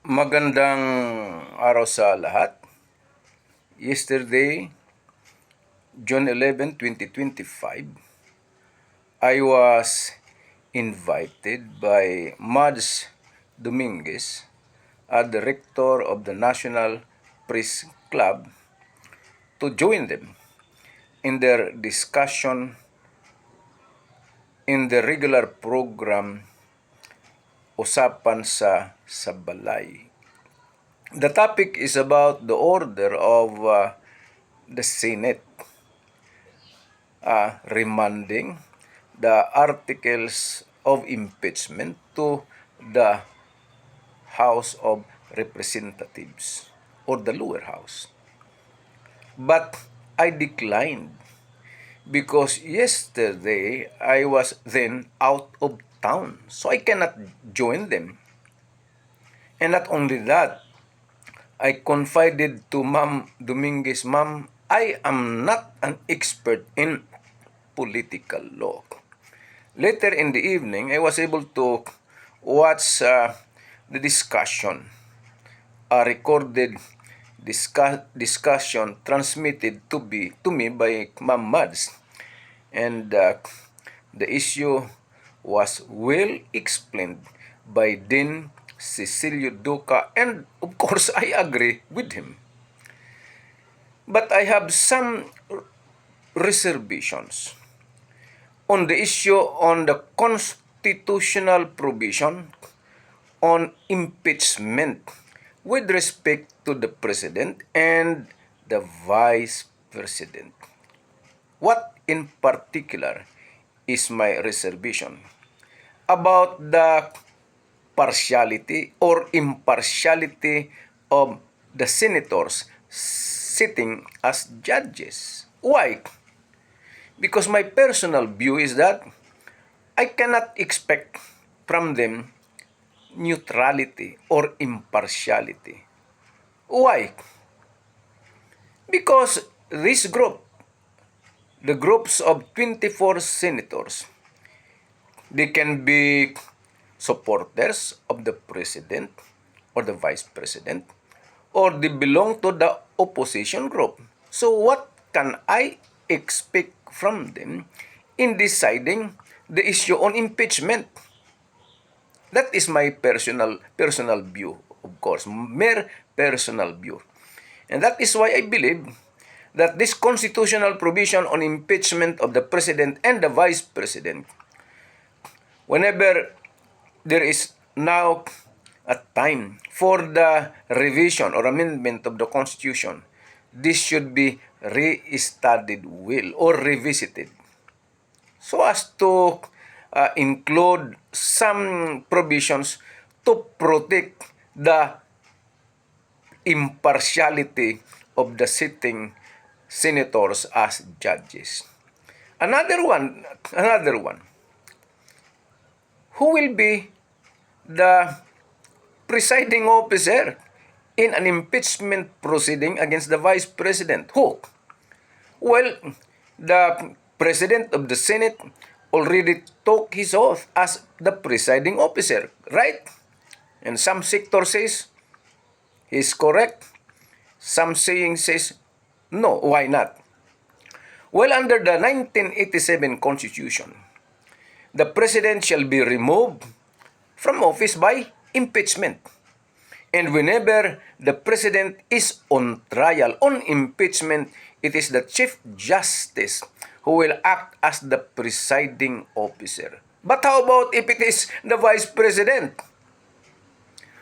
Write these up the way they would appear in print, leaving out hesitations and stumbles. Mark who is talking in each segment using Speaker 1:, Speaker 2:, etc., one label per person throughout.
Speaker 1: Magandang araw sa lahat. Yesterday, June 11, 2025, I was invited by Mads Dominguez, a director of the National Press Club, to join them in their discussion in the regular program Usapan sa Balay. The topic is about the order of the Senate remanding the articles of impeachment to the House of Representatives or the lower house. But I declined because yesterday I was then out of town, so I cannot join them. And not only that, I confided to Ma'am Dominguez, Ma'am, I am not an expert in political law. Later in the evening, I was able to watch the discussion, a recorded discussion transmitted to me by Ma'am Mads. And the issue was well explained by Dean Cecilio Duca, and of course I agree with him. But I have some reservations on the issue on the constitutional provision on impeachment with respect to the President and the Vice President. What in particular is my reservation about the partiality or impartiality of the senators sitting as judges? Why? Because my personal view is that I cannot expect from them neutrality or impartiality. Why? Because this group, the groups of 24 senators, they can be supporters of the president or the vice president, or they belong to the opposition group. So what can I expect from them in deciding the issue on impeachment? That is my personal view, of course, mere personal view. And that is why I believe that this constitutional provision on impeachment of the president and the vice president, whenever there is now a time for the revision or amendment of the Constitution, this should be re-studied well or revisited so as to include some provisions to protect the impartiality of the sitting senators as judges. Another one, who will be the presiding officer in an impeachment proceeding against the vice president? Who? Well, the president of the Senate already took his oath as the presiding officer, right? And some sector says he's correct. Some saying says no. Why not? Well, under the 1987 Constitution, the president shall be removed from office by impeachment. And whenever the president is on trial on impeachment, it is the Chief Justice who will act as the presiding officer. But how about if it is the Vice President?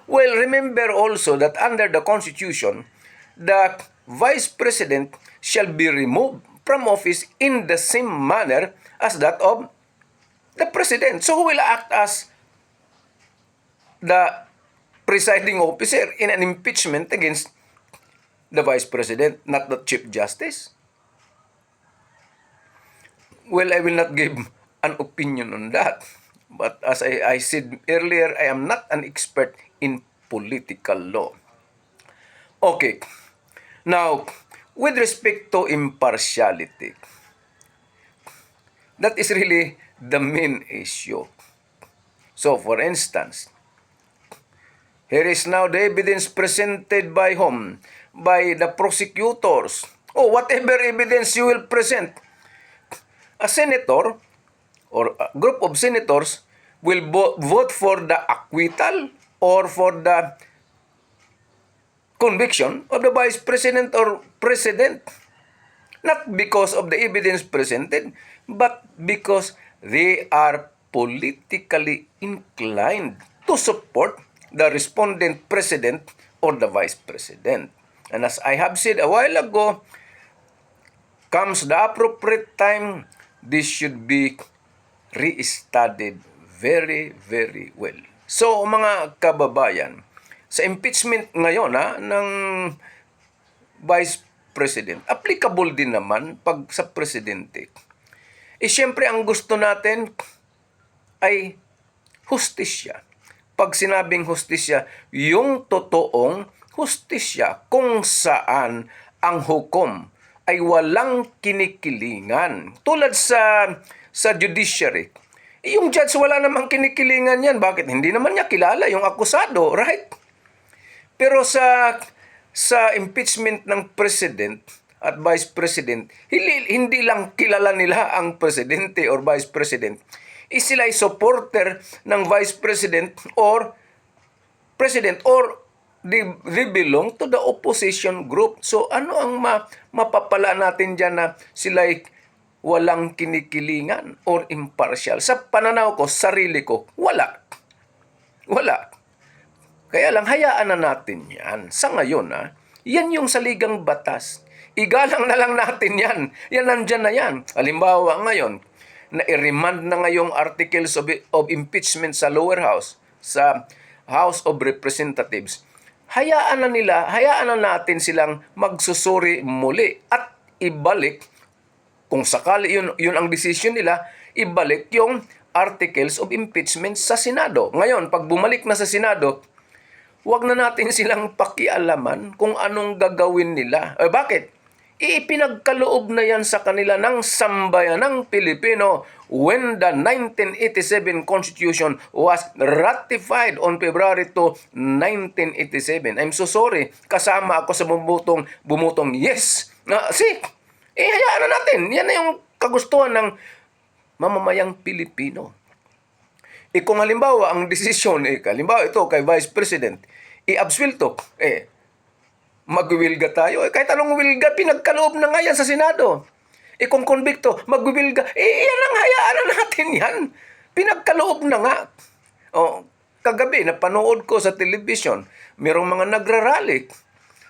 Speaker 1: Well, remember also that under the Constitution, the Vice President shall be removed from office in the same manner as that of the President. So who will act as the presiding officer in an impeachment against the Vice President, not the Chief Justice? Well, I will not give an opinion on that. But as I said earlier, I am not an expert in political law. Okay. Now, with respect to impartiality, that is really the main issue. So, for instance, Here is now the evidence presented by whom? By the prosecutors. Oh, whatever evidence you will present, a senator or a group of senators will vote for the acquittal or for the conviction of the vice president or president. Not because of the evidence presented, but because they are politically inclined to support the respondent president or the vice president. And as I have said a while ago, comes the appropriate time, this should be re-studied very, very well. So, mga kababayan, sa impeachment ngayon ng Vice President, applicable din naman pag sa Presidente. Siyempre, ang gusto natin ay hustisya. Pag sinabing hustisya, yung totoong hustisya kung saan ang hukom ay walang kinikilingan. Tulad sa judiciary. Yung judge wala namang kinikilingan yan. Bakit? Hindi naman niya kilala yung akusado, right? Pero sa impeachment ng president at vice president, hindi lang kilala nila ang presidente or vice president. Sila ay supporter ng vice president or they belong to the opposition group. So ano ang mapapala natin dyan na sila ay walang kinikilingan or impartial? Sa pananaw ko, sarili ko, wala. Kaya lang, hayaan na natin yan. Sa ngayon, yan yung saligang batas. Igalang na lang natin yan. Yan, nandyan na yan. Halimbawa ngayon, na i-remand na ngayong articles of impeachment sa lower house, sa House of Representatives. Hayaan na natin silang magsusuri muli at ibalik, kung sakali yun ang decision nila, ibalik yung articles of impeachment sa Senado. Ngayon, pag bumalik na sa Senado, huwag na natin silang pakialaman kung anong gagawin nila. Bakit? Ipinagkaloob na yan sa kanila ng sambayanang Pilipino when the 1987 Constitution was ratified on February 2, 1987. I'm so sorry. Kasama ako sa bumutong yes. Hayaan na natin. Yan na yung kagustuhan ng mamamayang Pilipino. Kung halimbawa, ang desisyon, halimbawa ito kay Vice President, i-absuelto, magwiwilga tayo. Kahit anong wilga, pinagkaloob na nga yan sa Senado. Kung konbikto, magwiwilga, yan ang hayaan na natin yan. Pinagkaloob na nga. Kagabi, napanood ko sa television, mayroong mga nagrarally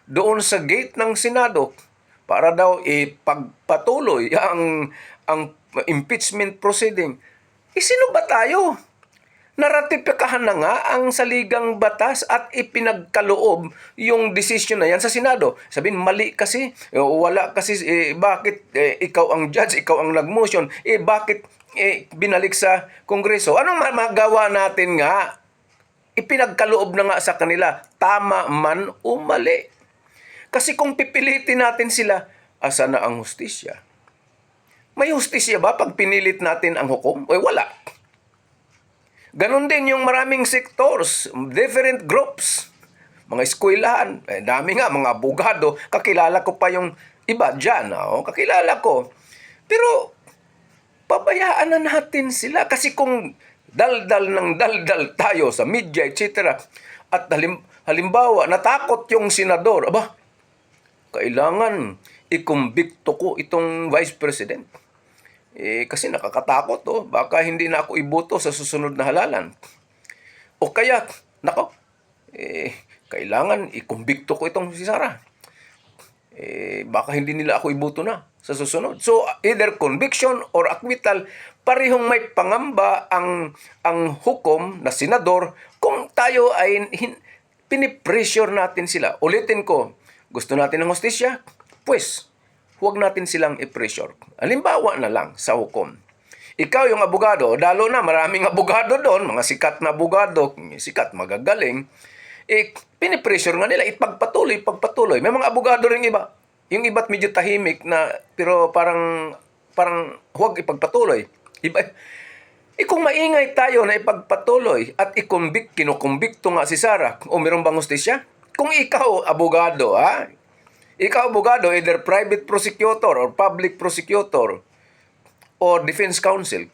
Speaker 1: doon sa gate ng Senado para daw ipagpatuloy ang impeachment proceeding. Sino ba tayo? Naratipikahan na nga ang saligang batas at ipinagkaloob yung desisyon na yan sa Senado. Sabihin, mali kasi, wala kasi, bakit ikaw ang judge, ikaw ang nag-motion, bakit binalik sa Kongreso? Anong magawa natin nga? Ipinagkaloob na nga sa kanila, tama man o mali. Kasi kung pipilitin natin sila, asa na ang hustisya? May hustisya ba pag pinilit natin ang hukom? Wala. Ganon din yung maraming sectors, different groups, mga eskwelahan, dami nga, mga abogado, kakilala ko pa yung iba dyan, kakilala ko. Pero, pabayaan na natin sila. Kasi kung daldal tayo sa media, etc. At halimbawa, natakot yung senador, kailangan ikumbikto ko itong vice president. Kasi nakakatakot, baka hindi na ako iboto sa susunod na halalan. O kaya, kailangan ikumbikto ko itong si Sara. Baka hindi nila ako iboto na sa susunod. So, either conviction or acquittal, parehong may pangamba ang hukom na senador kung tayo ay pinipressure natin sila. Ulitin ko, gusto natin ng hustisya? Pues, huwag natin silang i-pressure. Halimbawa na lang sa hukom. Ikaw yung abogado, lalo na maraming abogado doon, mga sikat na abogado, sikat, magagaling, pinipressure nga nila, pagpatuloy. May mga abogado rin iba. Yung iba't medyo tahimik na, pero parang huwag ipagpatuloy. Iba, Kung maingay tayo na ipagpatuloy at kinukumbikto nga si Sarah, o meron bang hustisya? Kung ikaw, abogado, ikaw, abogado, either private prosecutor or public prosecutor or defense counsel,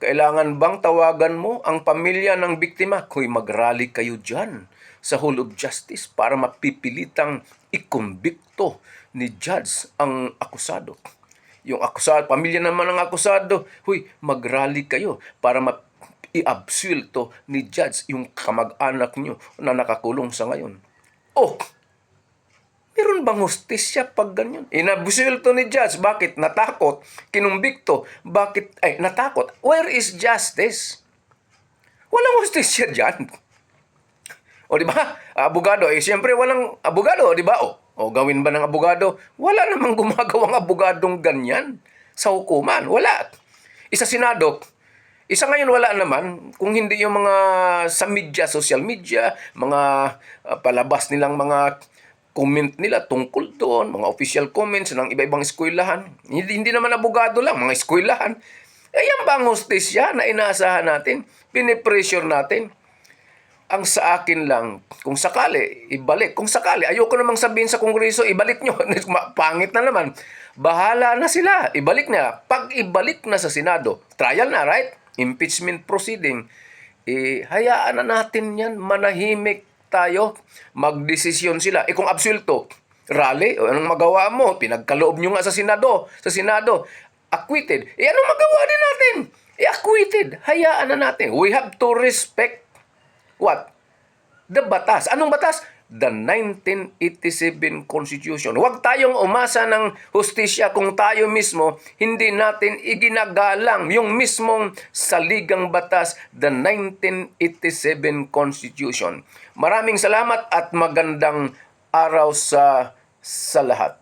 Speaker 1: kailangan bang tawagan mo ang pamilya ng biktima? Hoy, mag-rally kayo dyan sa Hall of Justice para mapipilitang ikumbikto ni judge ang akusado. Yung akusado, pamilya naman ng akusado, huy, mag-rally kayo para i-absuelto ni judge yung kamag-anak nyo na nakakulong sa ngayon. Oh, meron bang hustisya pag ganyan? Inabsuelto ni judge, bakit? Natakot, kinumbikto, bakit? Ay, natakot. Where is justice? Walang hustisya dyan. O di ba? Abogado, siyempre walang abogado, di ba? O gawin ba ng abogado? Wala namang gumagawang abogadong ganyan sa hukuman. Wala. Isa Senado, isa ngayon wala naman, kung hindi yung mga sa media, social media, mga palabas nilang mga comment nila tungkol doon, mga official comments ng iba-ibang eskwelahan. Hindi naman abogado lang, mga eskwelahan. Yan ba ang hustisya na inaasahan natin? Pinipressure natin? Ang sa akin lang, kung sakali, ibalik. Kung sakali, ayoko namang sabihin sa Kongreso, ibalik nyo. Pangit na naman. Bahala na sila. Ibalik na. Pag ibalik na sa Senado, trial na, right? Impeachment proceeding. Hayaan na natin yan. Manahimik tayo. Magdesisyon sila. Kung absuelto, rally, anong magawa mo? Pinagkaloob nyo nga sa Senado. Acquitted. Anong magawa din natin? Acquitted. Hayaan na natin. We have to respect what? The batas. Anong batas? The 1987 Constitution. Huwag tayong umasa ng hustisya kung tayo mismo hindi natin iginagalang yung mismong saligang batas, the 1987 Constitution. Maraming salamat at magandang araw sa lahat.